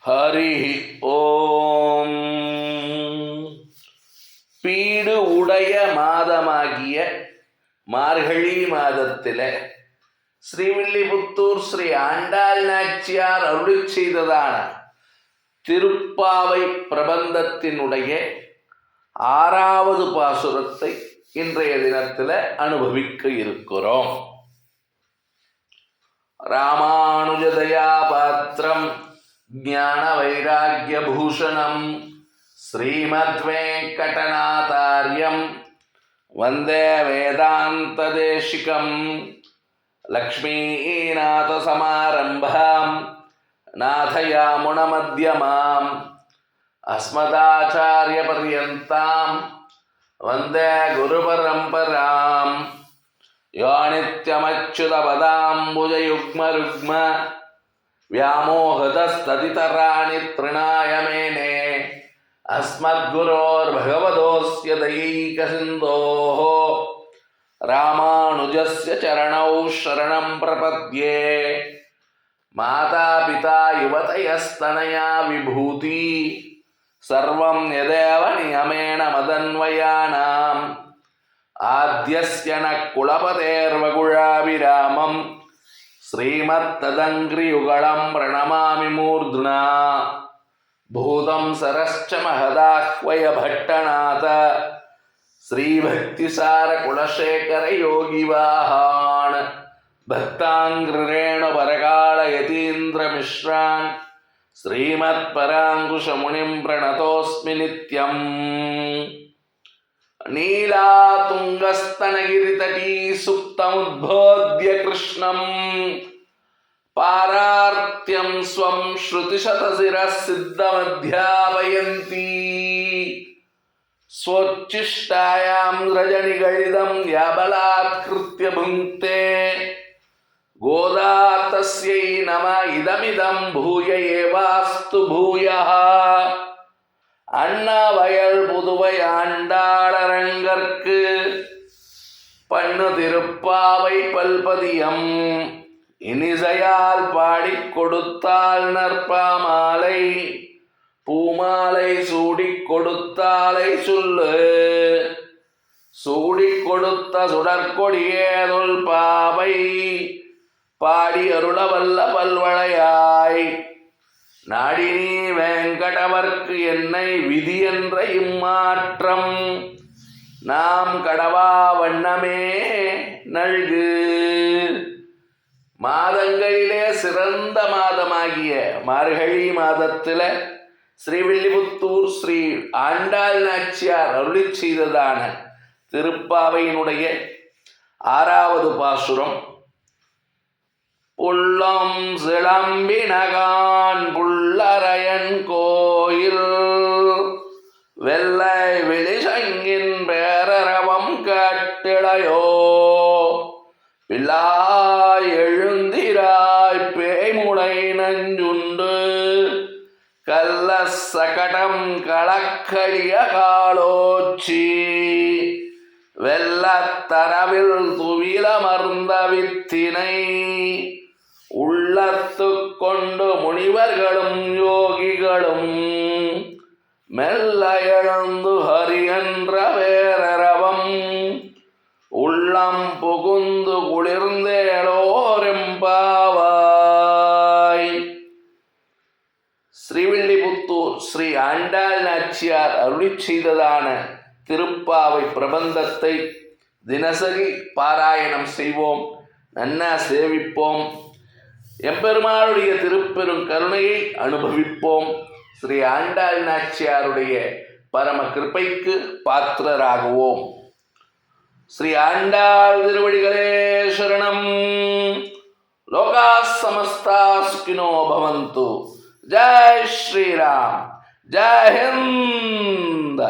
ஹரி ஓம். Bead உடைய மாதமாகிய மார்கழி மாதத்தில ஸ்ரீவில்லிபுத்தூர் ஸ்ரீ ஆண்டாள் நாச்சியார் அருளிச் செய்ததான திருப்பாவை பிரபந்தத்தினுடைய 6வது பாசுரத்தை இன்றைய தினத்தில் அனுபவிக்க இருக்கிறோம். ராமானுஜதயா பாத்திரம் ஞான வைராக்கிய பூஷணம் ஸ்ரீமத்வேங்கடநாதார்யம் வந்தே வேதாந்த தேசிகம். லக்ஷ்மீநாத சமாரம்பாம் நாதயாமுன மத்யமாம் அஸ்மதாச்சாரிய பர்யந்தாம் வந்தே குரு பரம்பராம். யோ நித்யமச்சுதபதாம்புஜயுக்மருக்ம व्यामोहतस्तदितराणि तृणाय मेने अस्मद्गुरोर्भगवतोऽस्य दयैकसिन्धोः रामानुजस्य चरणौ शरणं प्रपद्ये. मातापिता युवतयस्तनया विभूति सर्वं यदेव नियमेन मदन्वयानाम् आद्यस्य न कुलपतेर्वकुळाभिरामम् श्रीमत्तदङ्घ्रियुगलं प्रणमामि मूर्ध्ना. भूतं सरश्च महदाह्वय भट्टनाथ श्रीभक्तिसारकुलशेखरयोगिवाहान् भक्ताङ्घ्रिरेणुपरकालयतीन्द्रमिश्रान् श्रीमत्पराङ्कुशमुनिं प्रणतोऽस्मि नित्यम्. नीलातुङ्गस्तनगिरितटी सुप्तमुद्बोध्य कृष्णं पारार्त्यं स्वं श्रुतिशतशिरः सिद्धमध्यापयन्ती. स्वोच्छिष्टायां रजनिगलितं याबलात्कृत्य भुङ्क्ते. गोदा तस्यै नमः इदमिदं भूय एवास्तु भूयः. அண்ணாவயல் புதுவை ஆண்டாளரங்கற்கு பண்ணு திருப்பாவை பல்பதியம் இனிசையால் பாடிக் கொடுத்தாள் நற்பாமாலை. பூமாலை சூடிக் கொடுத்தாலை சொல்லு. சூடிக் கொடுத்த சுடற்கொடியேதொல் பாவை பாடி அருளவல்ல பல்வளையாய். நாடினி வேங்கடவர்க்கு என்னை விதி என்ற இம்மாற்றம் நாம் கடவா வண்ணமே நல்கு. மாதங்களிலே சிறந்த மாதமாகிய மார்கழி மாதத்தில் ஸ்ரீவில்லிபுத்தூர் ஸ்ரீ ஆண்டாள் நாச்சியார் அருளிச் செய்ததான திருப்பாவையினுடைய 6வது பாசுரம். புள்ளம் சிலம்பினகான் புள்ளரையன் கோயில் வெள்ளை வெளிசங்கின் பேரரவம் கட்டிளையோ. பிள்ளாய் எழுந்திராய் பேய்முளை நஞ்சுண்டு கல்ல சகடம் களக்களிய காலோச்சி. வெள்ளத்தரவில் துவிலமர்ந்த வித்தினை உள்ளத்து கொண்டு முனிவர்களும் யோகிகளும் மெல்ல எழுந்து ஹரி என்ற வேரரவம் உள்ளம் புகுந்து குளிர்ந்தேளோரெம்பாவாய். ஸ்ரீவில்லிபுத்தூர் ஸ்ரீ ஆண்டாள் நாச்சியார் அருளிச் செய்ததான திருப்பாவை பிரபந்தத்தை தினசரி பாராயணம் செய்வோம், நன்னா சேவிப்போம், எம்பெருமானுடைய திருப்பெரும் கருணையை அனுபவிப்போம். ஸ்ரீ ஆண்டாள் நாச்சியாருடைய பரம கிருபைக்கு பாத்திரராகுவோம். ஸ்ரீ ஆண்டாள் திருவடிகளே சரணம். லோகா சமஸ்தா சுகினோ பவந்து. ஜெய் ஸ்ரீராம். ஜெய் ஹிந்த்.